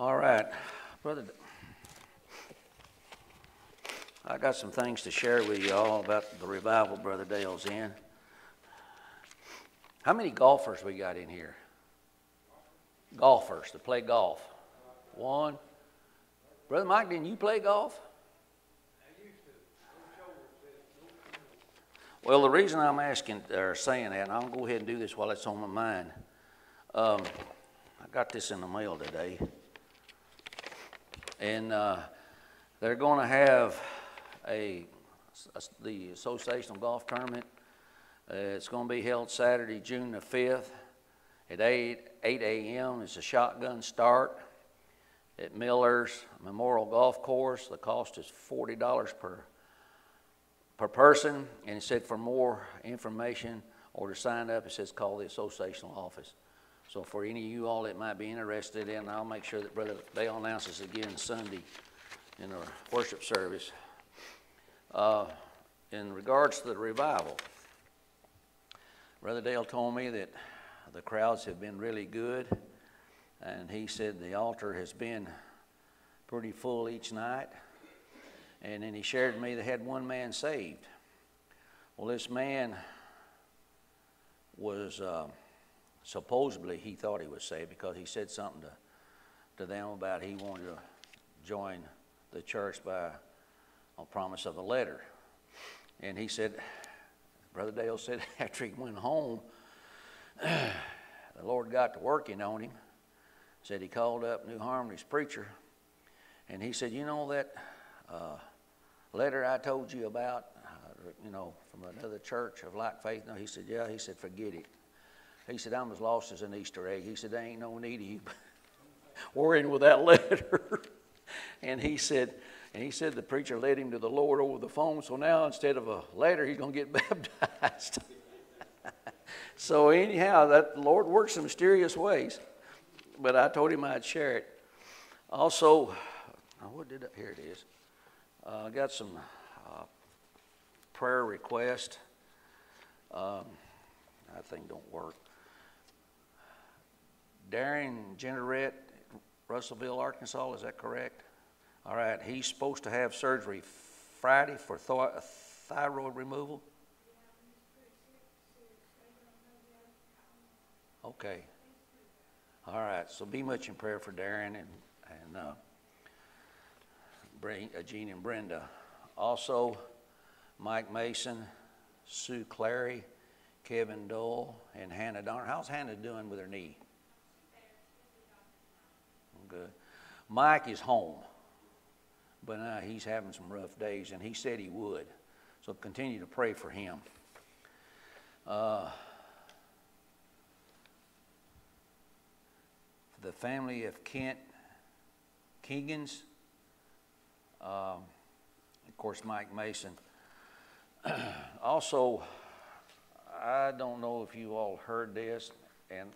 All right, brother. I got some things to share with you all about the revival Brother Dale's in. How many golfers we got in here? Golfers that play golf. One. Brother Mike, didn't you play golf? I used to. Well, the reason I'm asking or saying that, and I'll go ahead and do this while it's on my mind. I got this in the mail today, and they're going to have the Associational Golf Tournament. It's going to be held Saturday, June the 5th at 8 a.m. It's a shotgun start at Miller's Memorial Golf Course. The cost is $40 per person, and it said for more information or to sign up, it says call the associational office. So for any of you all that might be interested in, I'll make sure that Brother Dale announces again Sunday in our worship service. In regards to the revival, Brother Dale told me that the crowds have been really good, and he said the altar has been pretty full each night. And then he shared with me they had one man saved. Well, this man was supposedly, he thought he was saved because he said something to them about he wanted to join the church by a promise of a letter. And he said, Brother Dale said after he went home, the Lord got to working on him. Said he called up New Harmony's preacher, and he said, you know that letter I told you about, from another church of like faith? No, he said, yeah. He said, forget it. He said, I'm as lost as an Easter egg. He said, there ain't no need of you worrying with that letter. And he said the preacher led him to the Lord over the phone, so now instead of a letter, he's going to get baptized. So anyhow, that the Lord works in mysterious ways. But I told him I'd share it. Also, here it is. I got some prayer requests. That thing don't work. Darren Generette, Russellville, Arkansas, is that correct? All right, he's supposed to have surgery Friday for thyroid removal. Okay. All right, so be much in prayer for Darren and Jean and Brenda. Also, Mike Mason, Sue Clary, Kevin Dole, and Hannah Donner. How's Hannah doing with her knee? Good. Mike is home, but he's having some rough days, and he said he would. So continue to pray for him. The family of Kent Keegans, of course, Mike Mason. Also, I don't know if you all heard this, and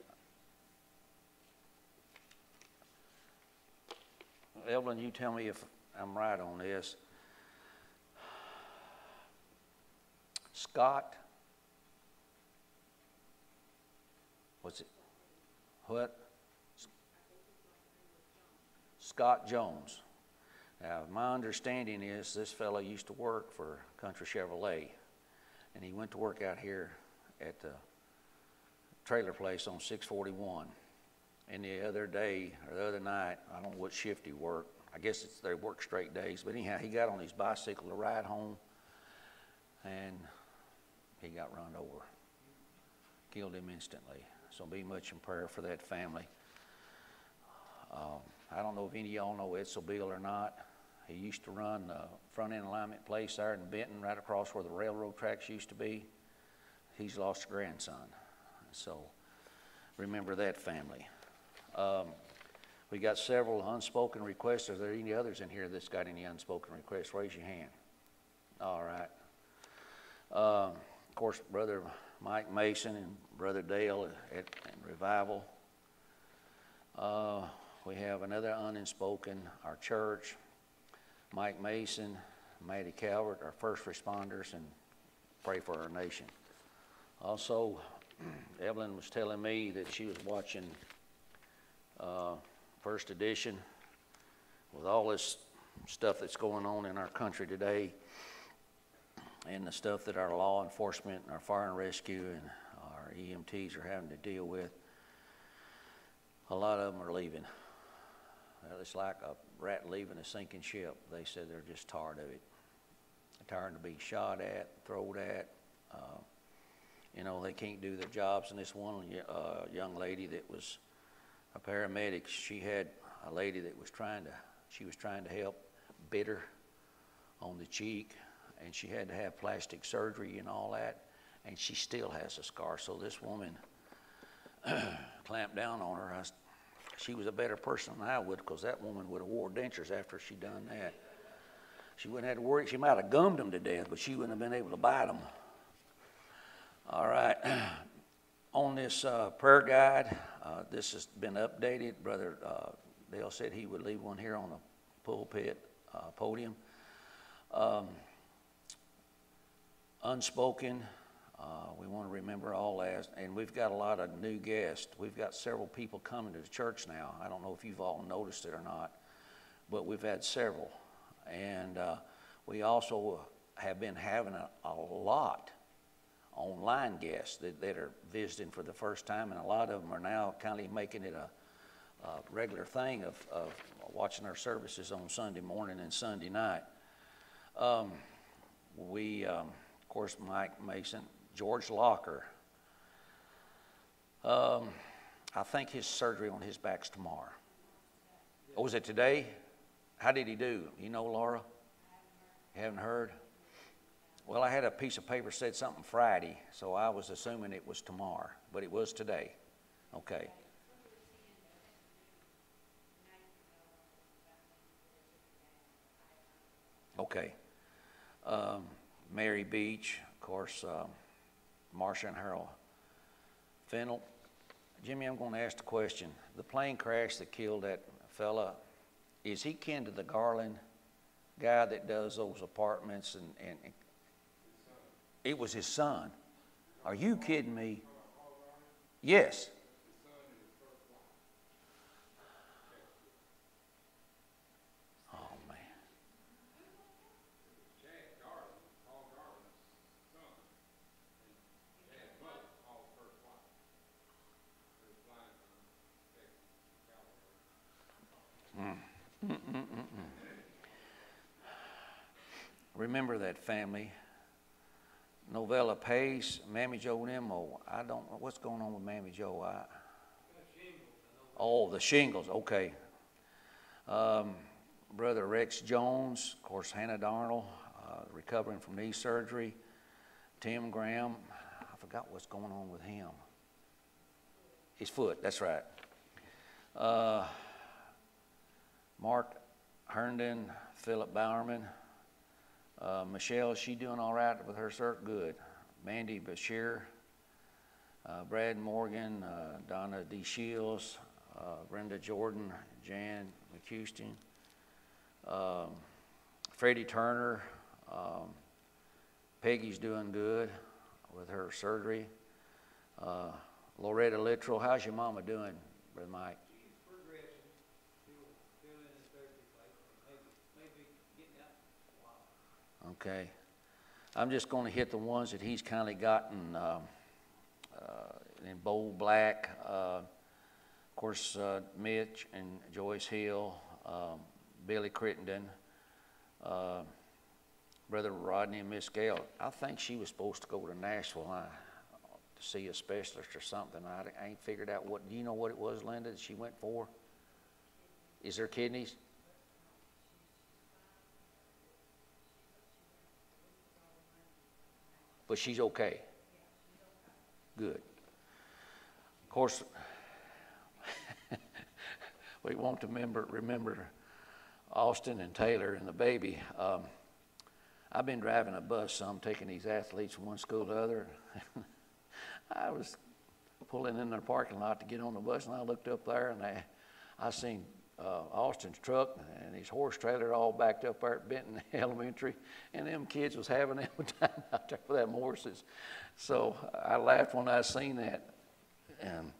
Evelyn, you tell me if I'm right on this. Scott, what's it? What? Scott Jones. Now, my understanding is this fellow used to work for Country Chevrolet, and he went to work out here at the trailer place on 641. And the other day, or the other night, I don't know what shift he worked. I guess they work straight days. But anyhow, he got on his bicycle to ride home, and he got run over. Killed him instantly. So be much in prayer for that family. I don't know if any of y'all know Edsel Beal or not. He used to run the front-end alignment place there in Benton, right across where the railroad tracks used to be. He's lost a grandson. So remember that family. We got several unspoken requests. Are there any others in here that's got any unspoken requests? Raise your hand. All right. Of course, Brother Mike Mason and Brother Dale at Revival. We have another unspoken, our church, Mike Mason, Maddie Calvert, our first responders, and pray for our nation. Also, Evelyn was telling me that she was watching First Edition with all this stuff that's going on in our country today, and the stuff that our law enforcement and our fire and rescue and our EMTs are having to deal with, a lot of them are leaving. It's like a rat leaving a sinking ship. They said they're just tired of it. They're tired of being shot at, thrown at. They can't do their jobs. And this one young lady that was a paramedic, she had a lady that was trying to help, bit her on the cheek, and she had to have plastic surgery and all that, and she still has a scar. So this woman clamped down on her. She was a better person than I would, because that woman would have wore dentures after she done that. She wouldn't have to worry. She might have gummed them to death, but she wouldn't have been able to bite them. All right. On this prayer guide, this has been updated. Brother Dale said he would leave one here on the pulpit podium. Unspoken. We want to remember all that. And we've got a lot of new guests. We've got several people coming to the church now. I don't know if you've all noticed it or not, but we've had several. And we also have been having a lot online guests that are visiting for the first time, and a lot of them are now kind of making it a regular thing of watching our services on Sunday morning and Sunday night. Of course, Mike Mason, George Locker. I think his surgery on his back's tomorrow. Oh, is it today? How did he do? You know, Laura? You haven't heard? Well, I had a piece of paper said something Friday, so I was assuming it was tomorrow, but it was today. Okay. Okay. Mary Beach, of course, Marcia and Harold Fennel. Jimmy, I'm going to ask the question. The plane crash that killed that fella, is he kin to the Garland guy that does those apartments? And it was his son. Are you kidding me? Yes. Oh, man. Remember that family. Novella Pace, Mammy Joe Nemo. I don't know what's going on with Mammy Joe. Oh, the shingles. Okay. Brother Rex Jones, of course, Hannah Darnell, recovering from knee surgery. Tim Graham. I forgot what's going on with him. His foot. That's right. Mark Herndon, Philip Bowerman. Michelle, is she doing all right with her cert? Good. Mandy Bashir, Brad Morgan, Donna D. Shields, Brenda Jordan, Jan McHuston, Freddie Turner. Peggy's doing good with her surgery. Loretta Littrell, how's your mama doing, Brother Mike? Okay. I'm just going to hit the ones that he's kind of gotten in bold black. Of course, Mitch and Joyce Hill, Billy Crittenden, Brother Rodney and Miss Gail. I think she was supposed to go to Nashville to see a specialist or something. I ain't figured out what. Do you know what it was, Linda, that she went for? Is there kidneys? But she's okay. Good. Of course, we want to remember Austin and Taylor and the baby. I've been driving a bus some, taking these athletes from one school to the other. I was pulling in their parking lot to get on the bus, and I looked up there, and I seen Austin's truck and his horse trailer all backed up there at Benton Elementary, and them kids was having them time out there with them horses. So I laughed when I seen that. And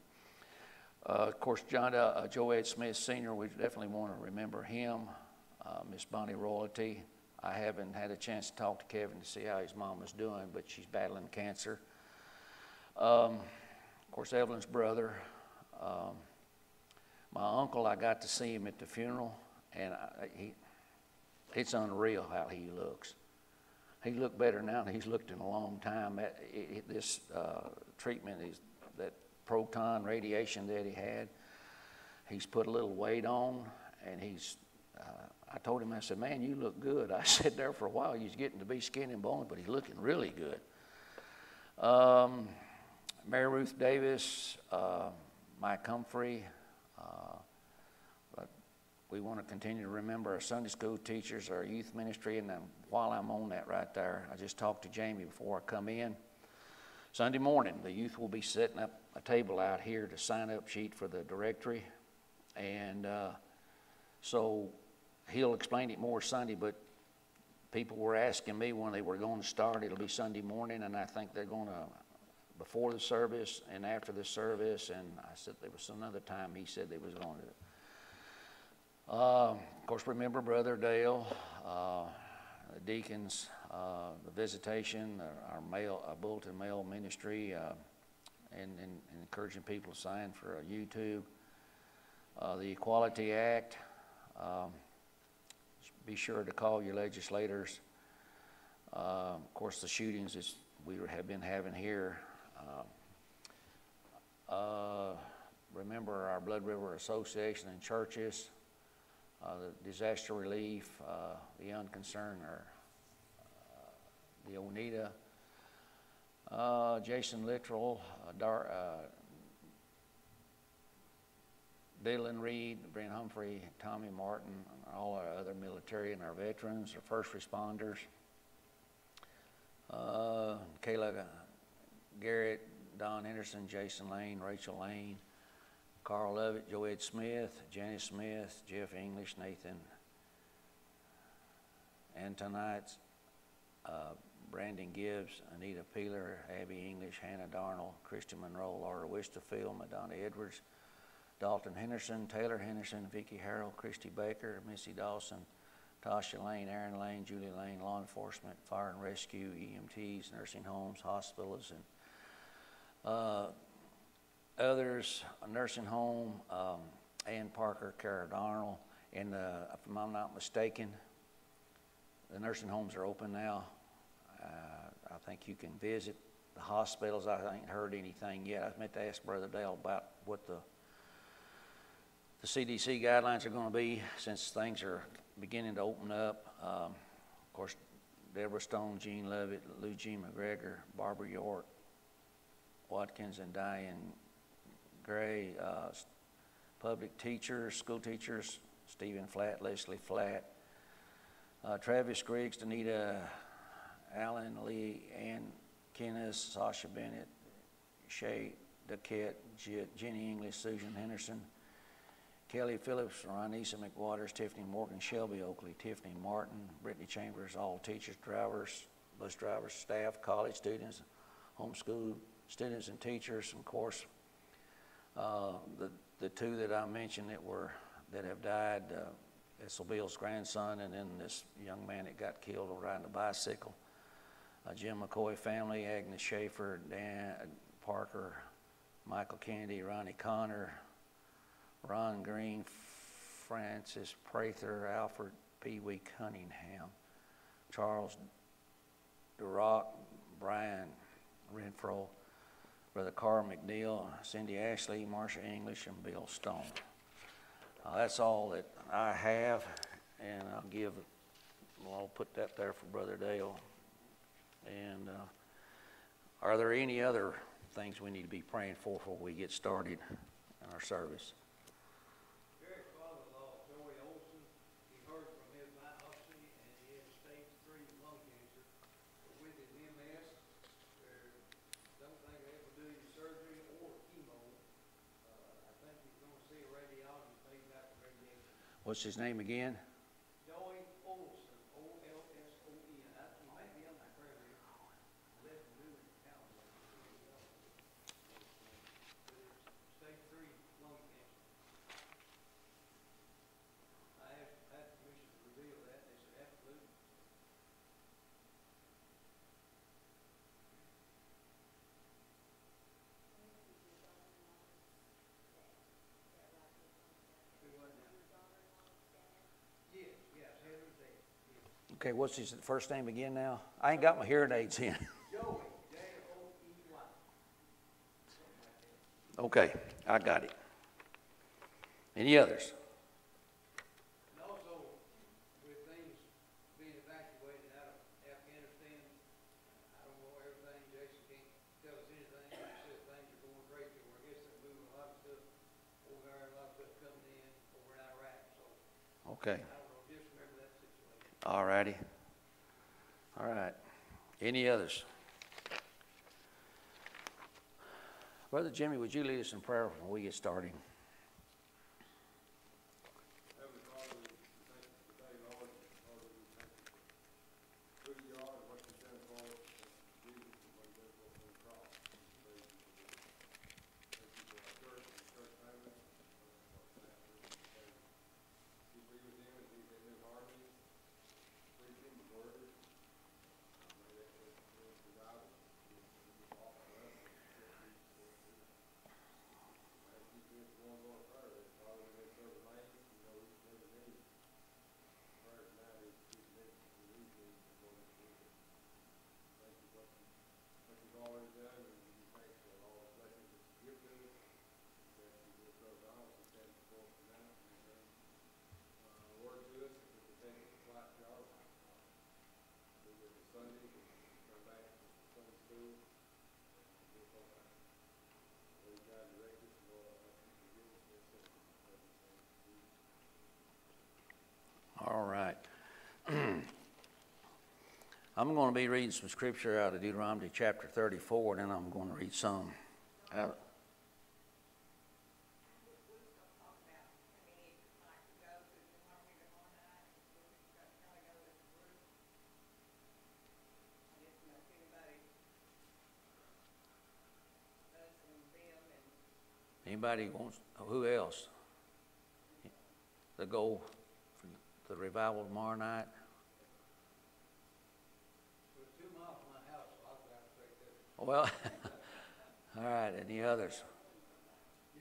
of course, Joe Ed Smith Sr., we definitely want to remember him. Miss Bonnie Royalty. I haven't had a chance to talk to Kevin to see how his mom is doing, but she's battling cancer. Of course, Evelyn's brother. My uncle, I got to see him at the funeral, and it's unreal how he looks. He looked better now than he's looked in a long time. This treatment, that proton radiation that he had, he's put a little weight on, and I told him, I said, man, you look good. I said there for a while, he's getting to be skin and bones, but he's looking really good. Mary Ruth Davis, Mike Humphrey. But we want to continue to remember our Sunday school teachers, our youth ministry, and then while I'm on that right there, I just talked to Jamie before I come in. Sunday morning, the youth will be setting up a table out here to sign-up sheet for the directory, and so he'll explain it more Sunday, but people were asking me when they were going to start. It'll be Sunday morning, and I think they're going to, before the service and after the service, and I said there was another time he said they was going to. Of course, remember Brother Dale, the deacons, the visitation, our bulletin mail ministry, and encouraging people to sign for YouTube. The Equality Act. Be sure to call your legislators. Of course, the shootings we have been having here. Remember our Blood River Association and churches, the disaster relief, the unconcerned, the Oneida, Jason Littrell, Dylan Reed, Brent Humphrey, Tommy Martin, all our other military and our veterans, our first responders, Kayla Garrett, Don Henderson, Jason Lane, Rachel Lane, Carl Lovett, Joed Smith, Janice Smith, Jeff English, Nathan Antonites, Brandon Gibbs, Anita Peeler, Abby English, Hannah Darnell, Christy Monroe, Laura Wisterfield, Madonna Edwards, Dalton Henderson, Taylor Henderson, Vicki Harrell, Christy Baker, Missy Dawson, Tasha Lane, Aaron Lane, Julie Lane, law enforcement, fire and rescue, EMTs, nursing homes, hospitals, and others, a nursing home, Ann Parker, Kara Darnell, and if I'm not mistaken, the nursing homes are open now. I think you can visit the hospitals. I ain't heard anything yet. I meant to ask Brother Dale about what the CDC guidelines are going to be since things are beginning to open up. Of course, Deborah Stone, Jean Lovett, Lou G. McGregor, Barbara York, Watkins, and Diane Gray, public teachers, school teachers, Stephen Flatt, Leslie Flatt, Travis Griggs, Danita Allen, Lee, Ann Kennis, Sasha Bennett, Shay Duquette, Jenny English, Susan Henderson, Kelly Phillips, Ronisa McWaters, Tiffany Morgan, Shelby Oakley, Tiffany Martin, Brittany Chambers, all teachers, drivers, bus drivers, staff, college students, homeschool students and teachers, and of course, the two that I mentioned that have died, Ethel Bill's grandson, and then this young man that got killed riding a bicycle. Jim McCoy family, Agnes Schaefer, Dan Parker, Michael Kennedy, Ronnie Connor, Ron Green, Francis Prather, Alfred P. Wee Cunningham, Charles DeRock, Brian Renfro, Brother Carl McNeil, Cindy Ashley, Marsha English, and Bill Stone. That's all that I have, and I'll put that there for Brother Dale. And are there any other things we need to be praying for before we get started in our service? Derek's father-in-law, Joey Olson, he heard from his biopsy, and he has stage 3 lung cancer. With his MS, don't think they ever do any surgery or chemo. I think he's going to see a radiologist maybe after radiation. What's his name again? Joey Olson, O-L-S-O-N. He may be on that prayer list. Let him do it. Stage 3 lung cancer. I asked permission to Okay, what's his first name again now? I ain't got my hearing aids in. Joey, Joey. Okay, I got it. Any others? And also, with things being evacuated out of Afghanistan, I don't know everything, Jason can't tell us anything, he says things are going crazy, or I guess they're moving a lot of stuff over there, a lot of stuff coming in over in Iraq, so Okay, I don't know, just remember that situation. all righty. All right. Any others? Brother Jimmy, would you lead us in prayer before we get started? Heavenly Father, we thank you today, Lord. Lord, we thank you for who you are and what you've done for us. Thank you for Jesus and what you did for us on the cross. We praise you for this. Thank you for our church and church family. For our pastors and pray. You be with them as he's in his harmony, preaching the word. May that survive us. You walk for us and accept Jesus for us too. As you do one more prayer, Father, we serve the land, you know each and every need. Prayers now is to next to these needs and Lord Jesus. Thank you for what you've already done, and we thank you for all the blessings that you give to us. That you will serve the house and stand before us tonight and bring word to us that we can take it to flight to our life. We will be Sunday, and come back to Sunday school, and we'll go back. Lord God, direct us, Lord, I ask you to forgive us for sin. All right. I'm going to be reading some scripture out of Deuteronomy chapter 34, and then I'm going to read some out. Anybody wants, who else? The goal for the revival tomorrow night? So it's 2 miles from my house, so I'll drive straight there. Well, all right, any others? We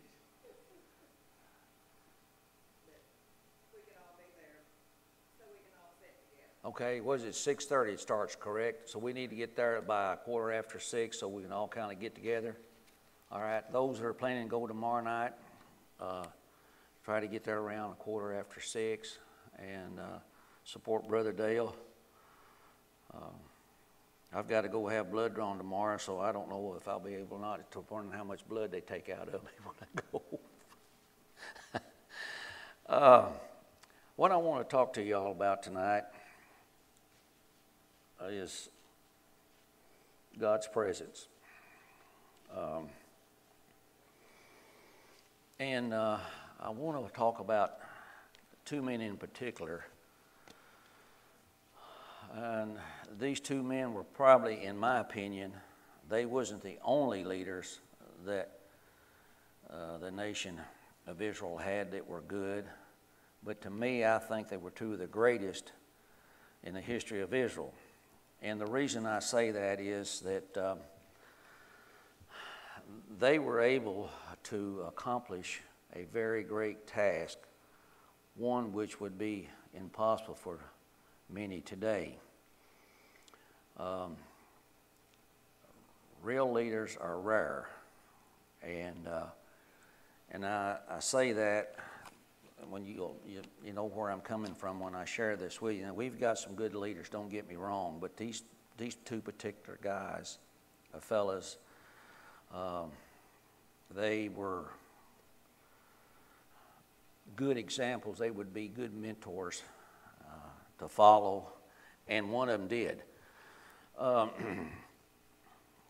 can all be there, so we can all sit together. Okay, was it 6:30 it starts, correct? So we need to get there by 6:15 so we can all kind of get together. All right, those that are planning to go tomorrow night, try to get there around 6:15 and support Brother Dale. I've got to go have blood drawn tomorrow, so I don't know if I'll be able or not, depending on how much blood they take out of me when I go. What I want to talk to y'all about tonight is God's presence. And I want to talk about 2 men in particular. And these 2 men were probably, in my opinion, they wasn't the only leaders that the nation of Israel had that were good. But to me, I think they were 2 of the greatest in the history of Israel. And the reason I say that is that they were able to accomplish a very great task, one which would be impossible for many today. Real leaders are rare, and I say that when you know where I'm coming from when I share this with you. Now, we've got some good leaders, don't get me wrong, but these 2 particular guys, fellas, they were good examples. They would be good mentors to follow, and one of them did. Of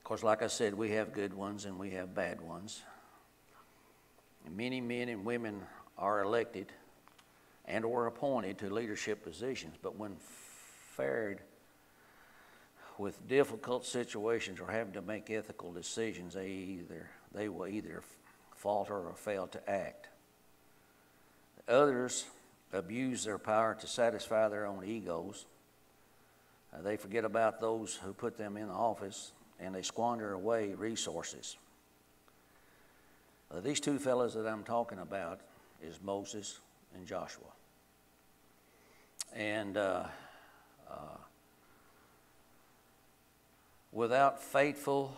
course, like I said, we have good ones and we have bad ones. And many men and women are elected and or appointed to leadership positions, but when fared with difficult situations or having to make ethical decisions, they will either falter or fail to act. Others abuse their power to satisfy their own egos. They forget about those who put them in office, and they squander away resources. These 2 fellows that I'm talking about is Moses and Joshua. And Without faithful,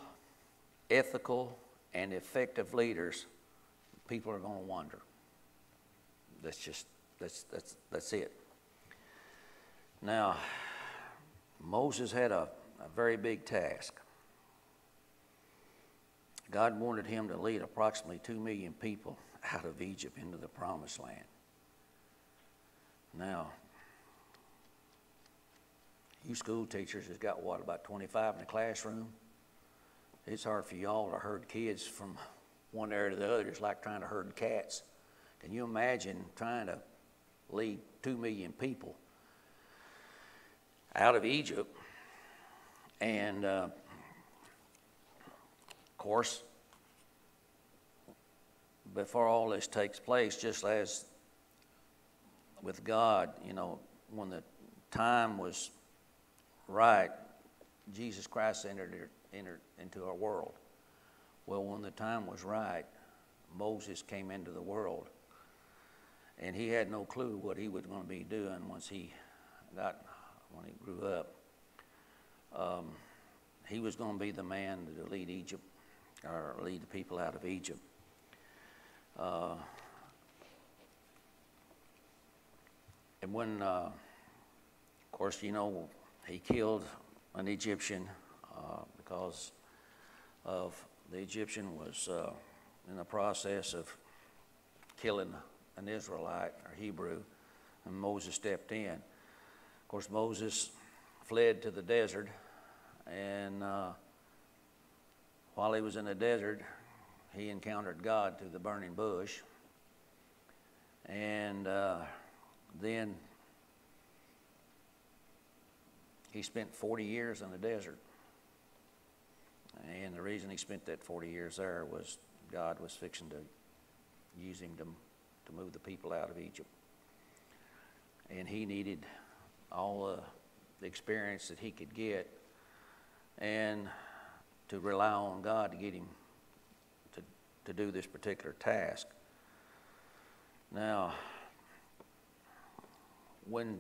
ethical, and effective leaders, people are going to wander. That's it. Now, Moses had a very big task. God wanted him to lead approximately 2 million people out of Egypt into the promised land. Now, you school teachers has got what, about 25 in the classroom? It's hard for y'all to herd kids from one area to the other. It's like trying to herd cats. Can you imagine trying to lead 2 million people out of Egypt? And of course, before all this takes place, just as with God, you know, when the time was right, Jesus Christ entered into our world. Well, when the time was right, Moses came into the world, and he had no clue what he was going to be doing when he grew up. He was going to be the man to lead Egypt, or lead the people out of Egypt. And when, of course, you know, he killed an Egyptian because of the Egyptian was in the process of killing an Israelite or Hebrew, and Moses stepped in. Of course, Moses fled to the desert, and while he was in the desert, he encountered God through the burning bush, and then he spent 40 years in the desert. And the reason he spent that 40 years there was God was fixing to use him to move the people out of Egypt. And he needed all the experience that he could get and to rely on God to get him to do this particular task. Now, when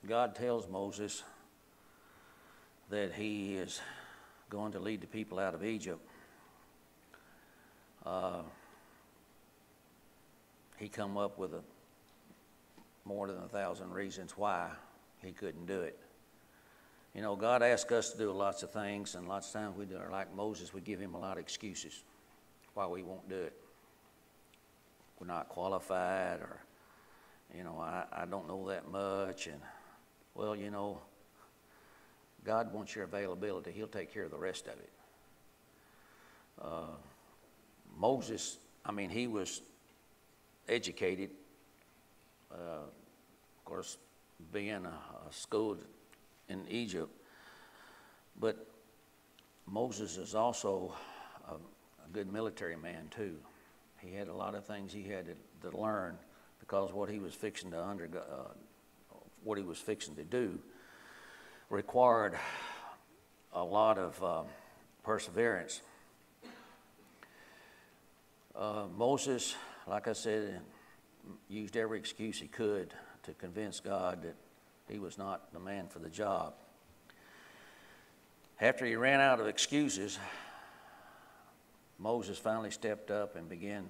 God tells Moses that he is going to lead the people out of Egypt, he come up with more than 1,000 reasons why he couldn't do it. You know, God asks us to do lots of things, and lots of times we do, like Moses, we give him a lot of excuses why we won't do it. We're not qualified, or, you know, I don't know that much, and, well, you know, God wants your availability. He'll take care of the rest of it. Moses, I mean, he was educated, of course, being schooled in Egypt, but Moses is also a good military man too. He had a lot of things he had to learn, because what he was fixing to what he was fixing to do required a lot of perseverance. Moses, like I said, used every excuse he could to convince God that he was not the man for the job. After he ran out of excuses, Moses finally stepped up and began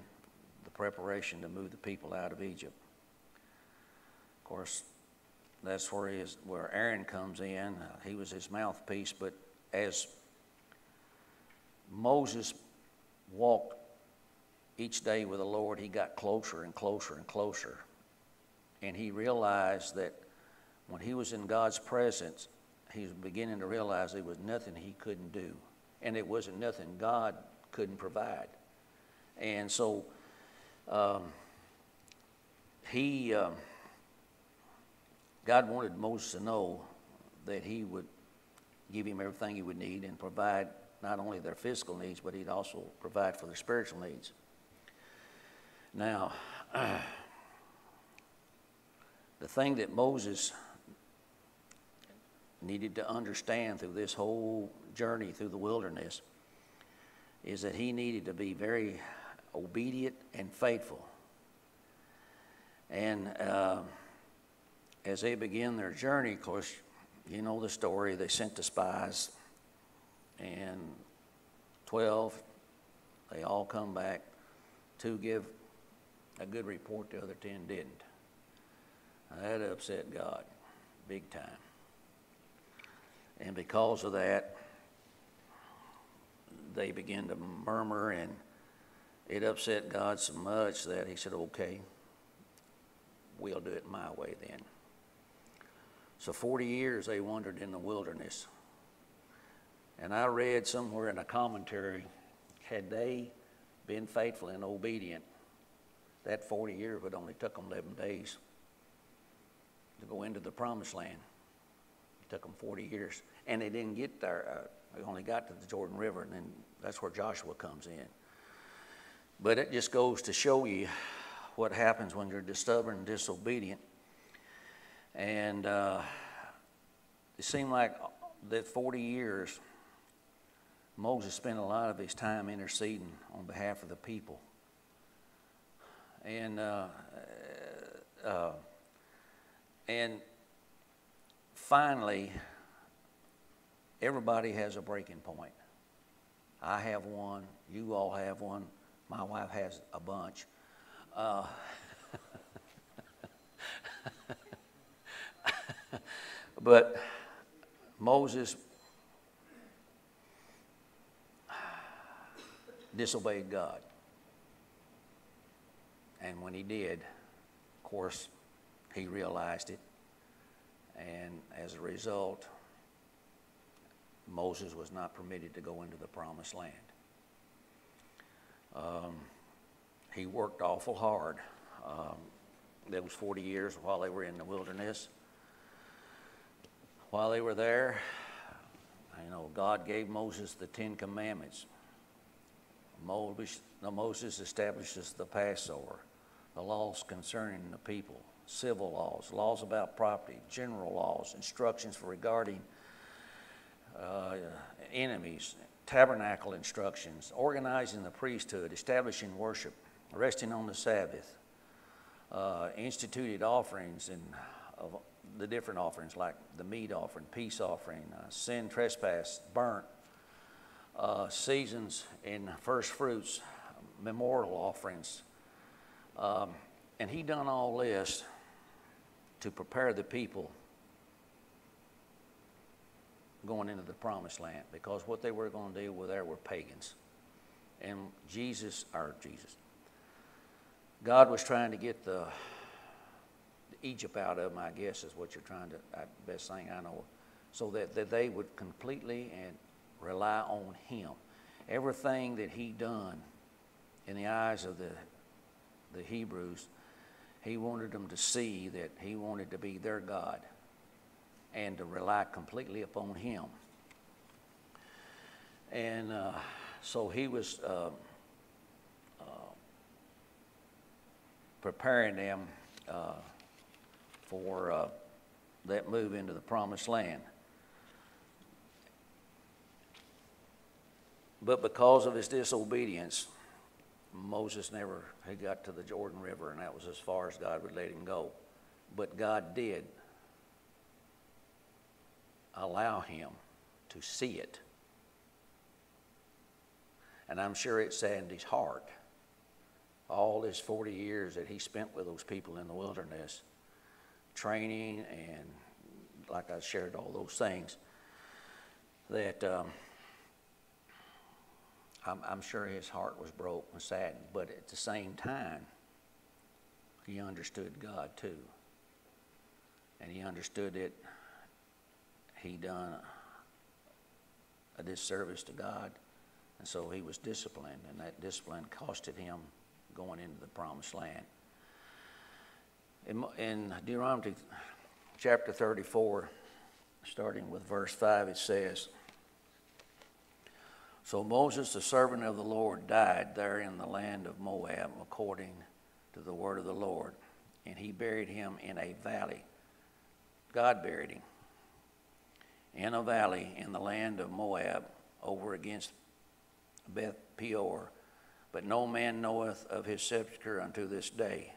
the preparation to move the people out of Egypt. Of course, that's where Aaron comes in. He was his mouthpiece, but as Moses walked each day with the Lord, he got closer and closer and closer. And he realized that when he was in God's presence, he was beginning to realize there was nothing he couldn't do. And it wasn't nothing God couldn't provide. And so God wanted Moses to know that he would give him everything he would need and provide not only their physical needs, but he'd also provide for their spiritual needs. Now, the thing that Moses needed to understand through this whole journey through the wilderness is that he needed to be very obedient and faithful. And as they begin their journey, of course, you know the story, they sent the spies, and 12, they all come back. 2 give a good report, the other 10 didn't. Now, that upset God big time. And because of that, they began to murmur, and it upset God so much that he said, okay, we'll do it my way then. So 40 years they wandered in the wilderness. And I read somewhere in a commentary, had they been faithful and obedient, that 40 years would only took them 11 days to go into the promised land. It took them 40 years. And they didn't get there. They only got to the Jordan River, and then that's where Joshua comes in. But it just goes to show you what happens when you're stubborn and disobedient. And it seemed like that 40 years, Moses spent a lot of his time interceding on behalf of the people. And finally, everybody has a breaking point. I have one. You all have one. My wife has a bunch. But Moses disobeyed God. And when he did, of course, he realized it. And as a result, Moses was not permitted to go into the promised land. He worked awful hard. That was 40 years while they were in the wilderness. While they were there, you know, God gave Moses the 10 Commandments. Moses establishes the Passover, the laws concerning the people, civil laws, laws about property, general laws, instructions for regarding enemies, tabernacle instructions, organizing the priesthood, establishing worship, resting on the Sabbath, instituted offerings and of the different offerings like the meat offering, peace offering, sin, trespass, burnt, seasons and first fruits, memorial offerings. And he done all this to prepare the people going into the promised land, because what they were going to deal with there were pagans. And God was trying to get the Egypt out of them, I guess is what you're trying to, best thing I know, so that they would completely and rely on him. Everything that he done in the eyes of the Hebrews, he wanted them to see that he wanted to be their God and to rely completely upon him. And so he was preparing them for that move into the promised land. But because of his disobedience, Moses never had got to the Jordan River, and that was as far as God would let him go. But God did allow him to see it. And I'm sure it saddened his heart. All his 40 years that he spent with those people in the wilderness, training and, like I shared, all those things, that I'm sure his heart was broke and saddened. But at the same time, he understood God too. And he understood that he done a disservice to God, and so he was disciplined, and that discipline costed him going into the promised land. In Deuteronomy chapter 34, starting with verse 5, it says, "So Moses, the servant of the Lord, died there in the land of Moab according to the word of the Lord, and he buried him in a valley." God buried him in a valley in the land of Moab over against Beth Peor, but no man knoweth of his sepulchre unto this day.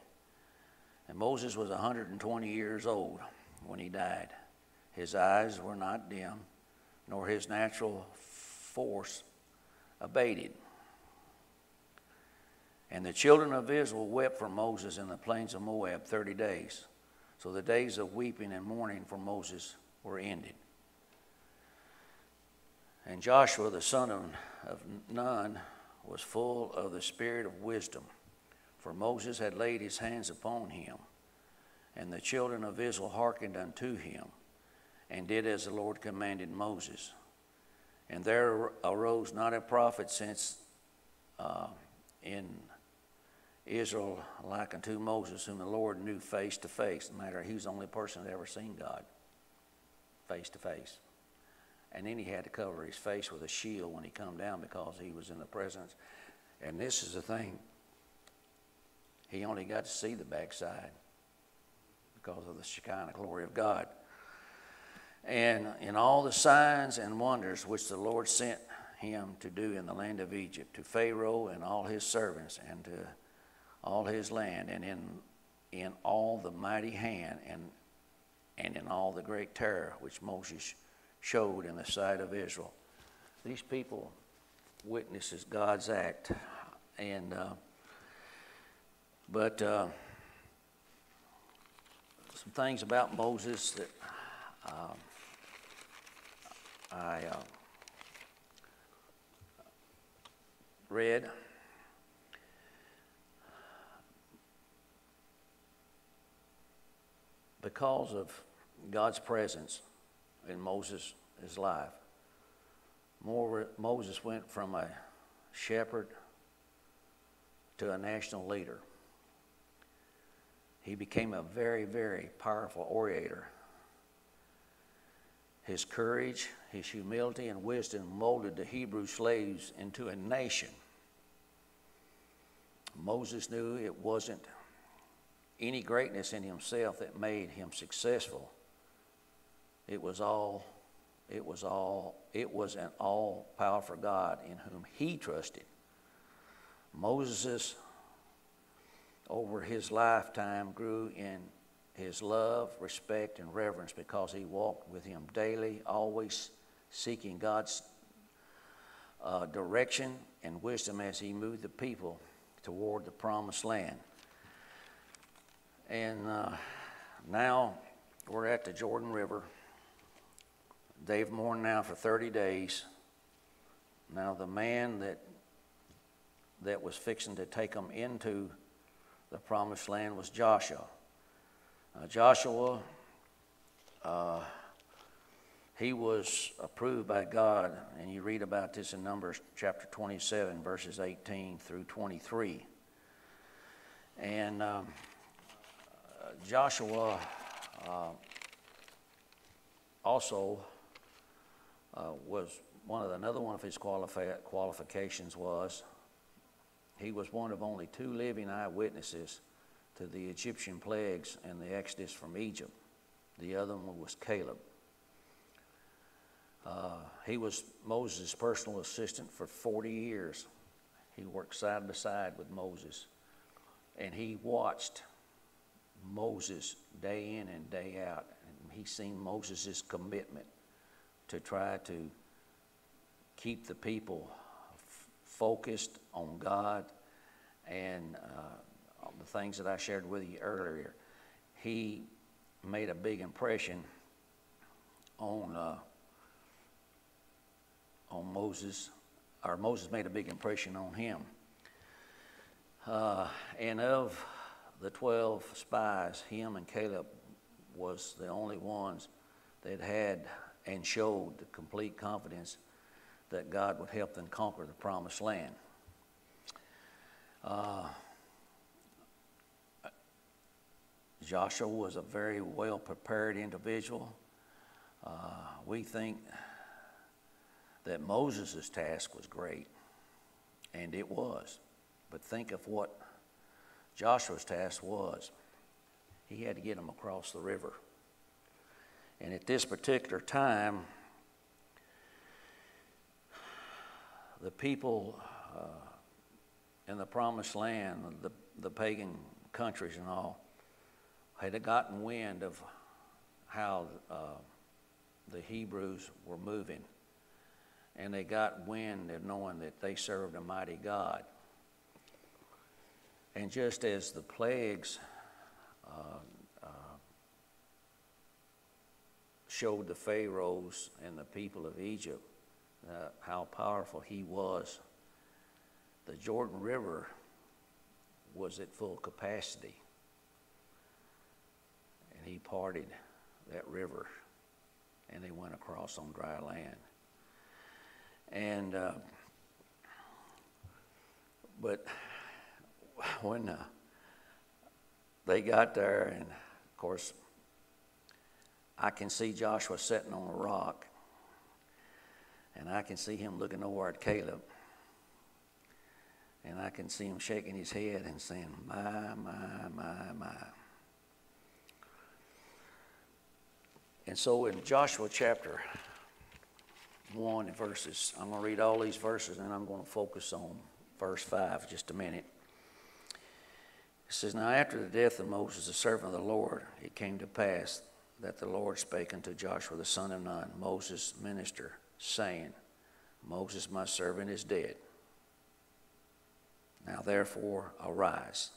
And Moses was 120 years old when he died. His eyes were not dim, nor his natural force abated. And the children of Israel wept for Moses in the plains of Moab 30 days. So the days of weeping and mourning for Moses were ended. And Joshua the son of Nun was full of the spirit of wisdom, for Moses had laid his hands upon him. And the children of Israel hearkened unto him, and did as the Lord commanded Moses. And there arose not a prophet since in Israel like unto Moses, whom the Lord knew face to face. No matter, he was the only person that ever seen God face to face. And then he had to cover his face with a shield when he come down because he was in the presence. And this is the thing. He only got to see the backside because of the Shekinah glory of God. And in all the signs and wonders which the Lord sent him to do in the land of Egypt, to Pharaoh and all his servants, and to all his land, and in all the mighty hand, and in all the great terror which Moses showed in the sight of Israel. These people witnesses God's act. And but some things about Moses that I read. Because of God's presence in Moses' life, Moses went from a shepherd to a national leader. He became a very, very powerful orator. His courage, his humility, and wisdom molded the Hebrew slaves into a nation. Moses knew it wasn't any greatness in himself that made him successful. It was an all-powerful God in whom he trusted. Moses, over his lifetime, grew in his love, respect, and reverence because he walked with him daily, always seeking God's direction and wisdom as he moved the people toward the promised land. And now we're at the Jordan River. They've mourned now for 30 days. Now the man that was fixing to take them into the promised land was Joshua. Joshua, he was approved by God, and you read about this in Numbers chapter 27, verses 18 through 23. And Joshua also was another one of his qualifications was he was one of only 2 living eyewitnesses to the Egyptian plagues and the exodus from Egypt. The other one was Caleb. He was Moses' personal assistant for 40 years. He worked side by side with Moses, and he watched Moses day in and day out. And he seen Moses' commitment to try to keep the people focused on God and the things that I shared with you earlier. He made a big impression on Moses, or Moses made a big impression on him. And of the 12 spies, him and Caleb was the only ones that had and showed the complete confidence that God would help them conquer the promised land. Joshua was a very well-prepared individual. We think that Moses' task was great, and it was. But think of what Joshua's task was. He had to get them across the river. And at this particular time, the people in the promised land, the pagan countries and all, had gotten wind of how the Hebrews were moving. And they got wind of knowing that they served a mighty God. And just as the plagues showed the Pharaohs and the people of Egypt how powerful he was, the Jordan River was at full capacity. And he parted that river, and they went across on dry land. And but when they got there, and of course, I can see Joshua sitting on a rock, and I can see him looking over at Caleb, and I can see him shaking his head and saying, my, my, my, my. And so in Joshua chapter 1 and verses, I'm going to read all these verses, and I'm going to focus on verse 5 just a minute. It says, Now after the death of Moses, the servant of the Lord, it came to pass that the Lord spake unto Joshua the son of Nun, Moses' minister, saying, Moses my servant is dead. Now therefore arise.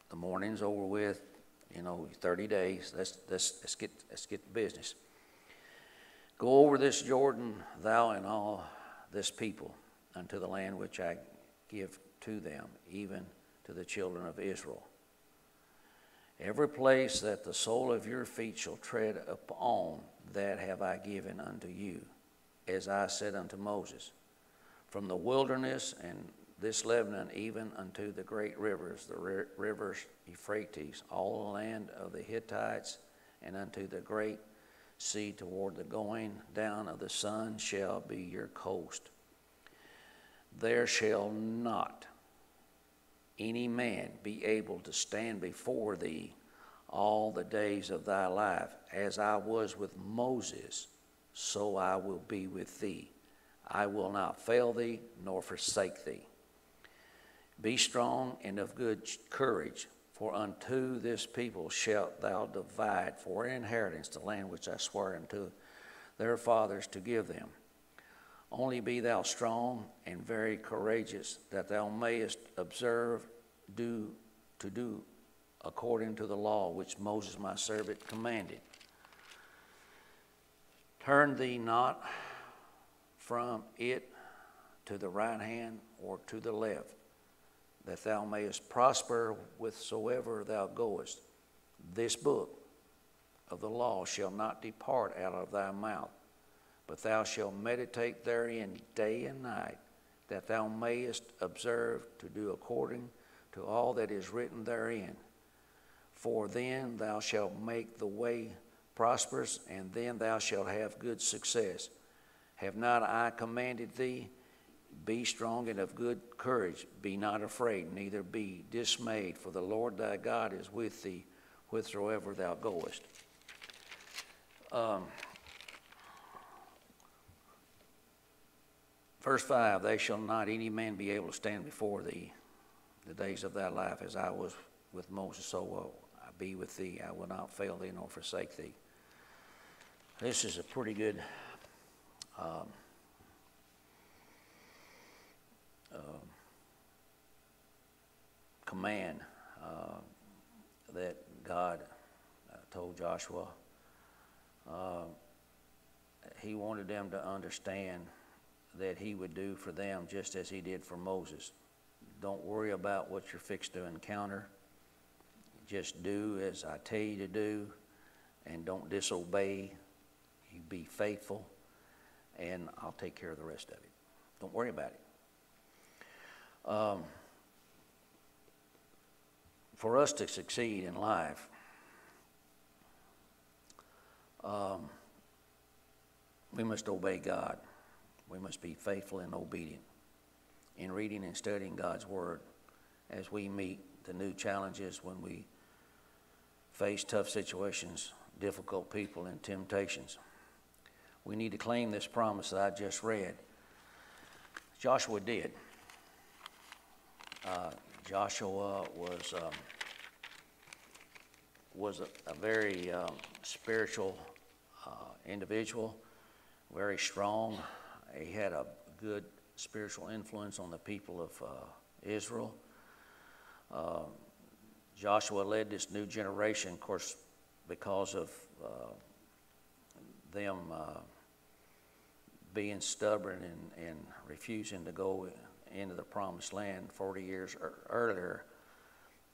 The morning's over with, 30 days. Let's get to business. Go over this Jordan, thou and all this people, unto the land which I give to them, even to the children of Israel. Every place that the sole of your feet shall tread upon, that have I given unto you, as I said unto Moses. From the wilderness and this Lebanon, even unto the great rivers, the rivers Euphrates, all the land of the Hittites, and unto the great sea toward the going down of the sun shall be your coast. There shall not any man be able to stand before thee all the days of thy life. As I was with Moses, so I will be with thee. I will not fail thee nor forsake thee. Be strong and of good courage, for unto this people shalt thou divide for an inheritance the land which I swear unto their fathers to give them. Only be thou strong and very courageous, that thou mayest observe to do according to the law which Moses my servant commanded. Turn thee not from it to the right hand or to the left, that thou mayest prosper whithersoever thou goest. This book of the law shall not depart out of thy mouth, but thou shalt meditate therein day and night, that thou mayest observe to do according to all that is written therein. For then thou shalt make the way prosperous, and then thou shalt have good success. Have not I commanded thee? Be strong and of good courage. Be not afraid, neither be dismayed, for the Lord thy God is with thee whithersoever thou goest. Verse 5, They shall not any man be able to stand before thee the days of thy life. As I was with Moses, so will I be with thee. I will not fail thee nor forsake thee. This is a pretty good command that God told Joshua. He wanted them to understand that he would do for them just as he did for Moses. Don't worry about what you're fixed to encounter. Just do as I tell you to do, and don't disobey. You be faithful, and I'll take care of the rest of it. Don't worry about it. For us to succeed in life, we must obey God. We must be faithful and obedient in reading and studying God's Word as we meet the new challenges, when we face tough situations, difficult people, and temptations. We need to claim this promise that I just read. Joshua did. Joshua was a very spiritual individual, very strong. He had a good spiritual influence on the people of Israel. Joshua led this new generation, of course, because of them being stubborn and refusing to go into the promised land 40 years earlier.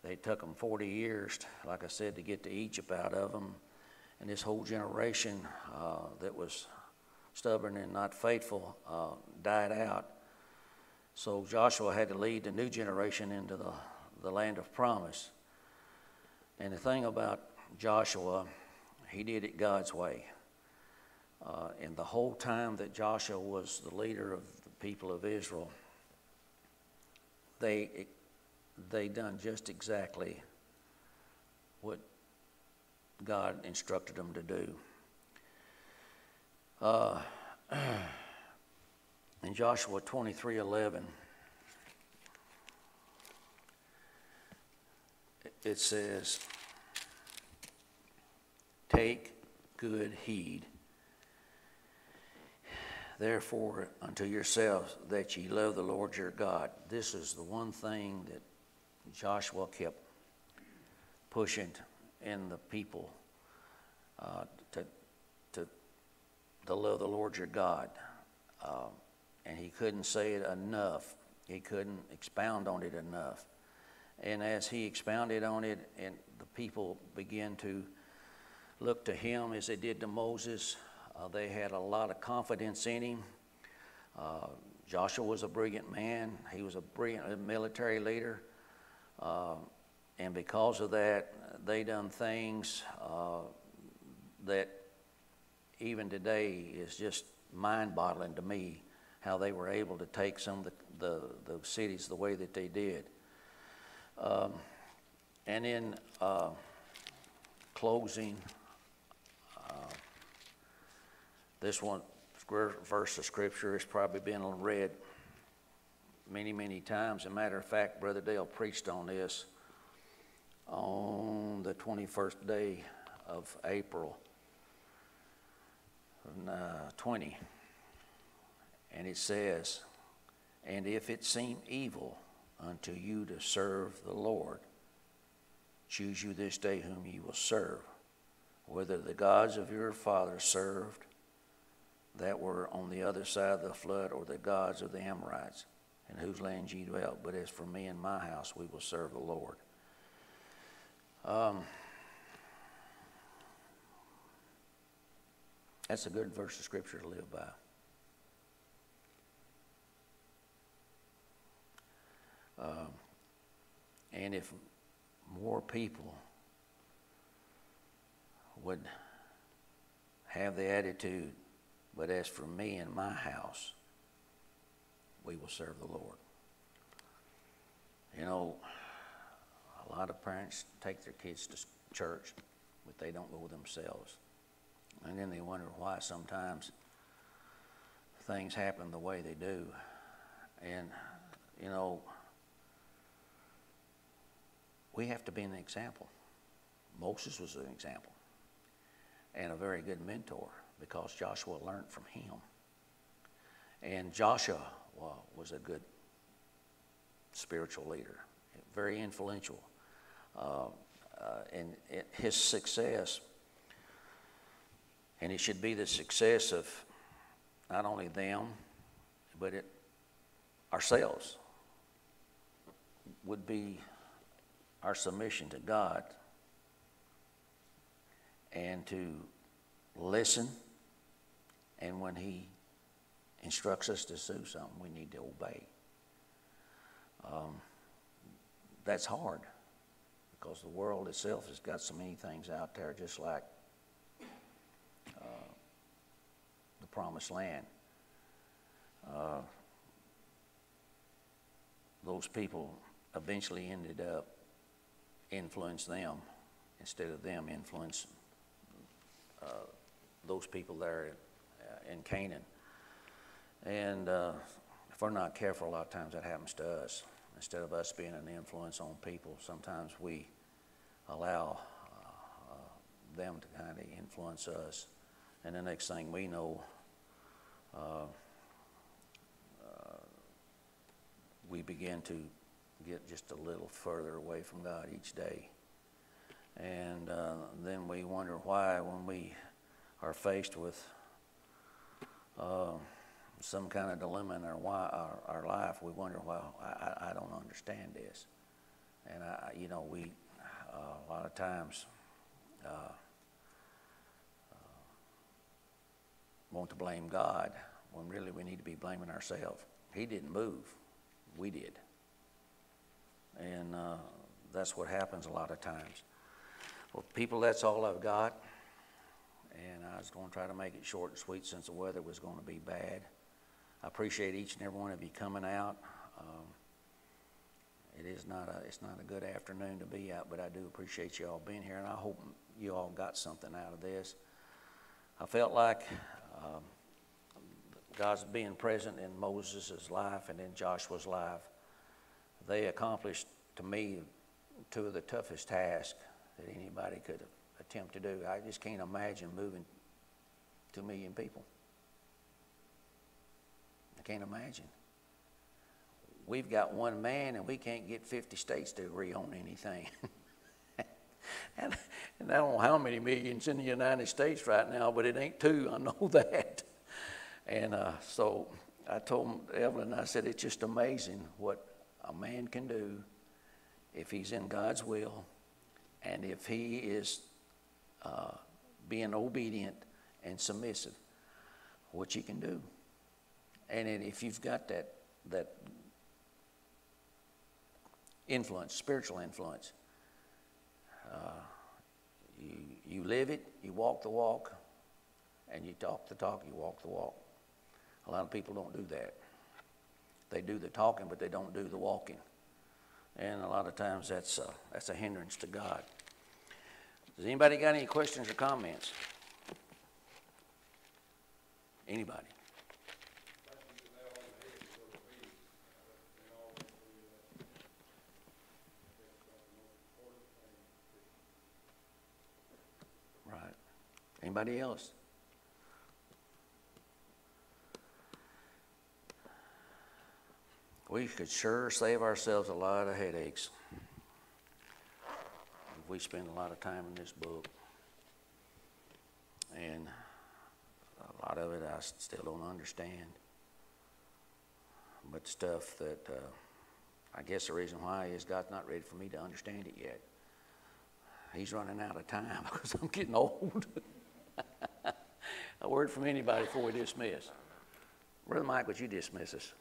They took them 40 years, like I said, to get to Egypt out of them. And this whole generation that was stubborn and not faithful died out. So Joshua had to lead the new generation into the land of promise. And the thing about Joshua, he did it God's way. And the whole time that Joshua was the leader of the people of Israel, they done just exactly what God instructed them to do. In Joshua 23:11, it says, "Take good heed, therefore, unto yourselves, that ye love the Lord your God." This is the one thing that Joshua kept pushing in the people, to love the Lord your God. And he couldn't say it enough. He couldn't expound on it enough. And as he expounded on it, and the people began to look to him as they did to Moses, they had a lot of confidence in him. Joshua was a brilliant man. He was a brilliant military leader. And because of that, they done things that even today is just mind-boggling to me, how they were able to take some of the cities the way that they did. And in closing, this one verse of Scripture has probably been read many, many times. As a matter of fact, Brother Dale preached on this on the 21st day of April 20. And it says, "And if it seem evil unto you to serve the Lord, choose you this day whom ye will serve, whether the gods of your fathers served that were on the other side of the flood, or the gods of the Amorites, in whose land ye dwelt. But as for me and my house, we will serve the Lord." That's a good verse of Scripture to live by. And if more people would have the attitude, "But as for me and my house, we will serve the Lord." You know, a lot of parents take their kids to church, but they don't go themselves. And then they wonder why sometimes things happen the way they do. And, you know, we have to be an example. Moses was an example and a very good mentor, because Joshua learned from him. And Joshua was a good spiritual leader, very influential. And his success, and it should be the success of not only them, but ourselves, would be our submission to God and to listen. And when he instructs us to do something, we need to obey. That's hard, because the world itself has got so many things out there, just like the promised land. Those people eventually ended up influencing them instead of them influencing those people there in Canaan. And if we're not careful, a lot of times that happens to us. Instead of us being an influence on people, sometimes we allow them to kind of influence us. And the next thing we know, we begin to get just a little further away from God each day. And then we wonder why, when we are faced with some kind of dilemma in our life, we wonder, well, I don't understand this. And we a lot of times want to blame God when really we need to be blaming ourselves. He didn't move, we did. And that's what happens a lot of times. Well, people, that's all I've got. And I was going to try to make it short and sweet since the weather was going to be bad. I appreciate each and every one of you coming out. It's not a good afternoon to be out, but I do appreciate you all being here, and I hope you all got something out of this. I felt like God's being present in Moses' life and in Joshua's life. They accomplished, to me, two of the toughest tasks that anybody could attempt to do. I just can't imagine moving 2 million people. I can't imagine. We've got one man and we can't get 50 states to agree on anything. and I don't know how many millions in the United States right now, but it ain't 2, I know that. And so I told Evelyn, I said, it's just amazing what a man can do if he's in God's will and if he is being obedient and submissive, what you can do. And if you've got that influence, spiritual influence, you live it, you walk the walk, and you talk the talk, you walk the walk. A lot of people don't do that. They do the talking, but they don't do the walking. And a lot of times that's a hindrance to God. Does anybody got any questions or comments? Anybody? Right. Anybody else? We could sure save ourselves a lot of headaches if we spend a lot of time in this book. And a lot of it I still don't understand. But stuff that I guess the reason why is God's not ready for me to understand it yet. He's running out of time because I'm getting old. A word from anybody before we dismiss. Brother Mike, would you dismiss us?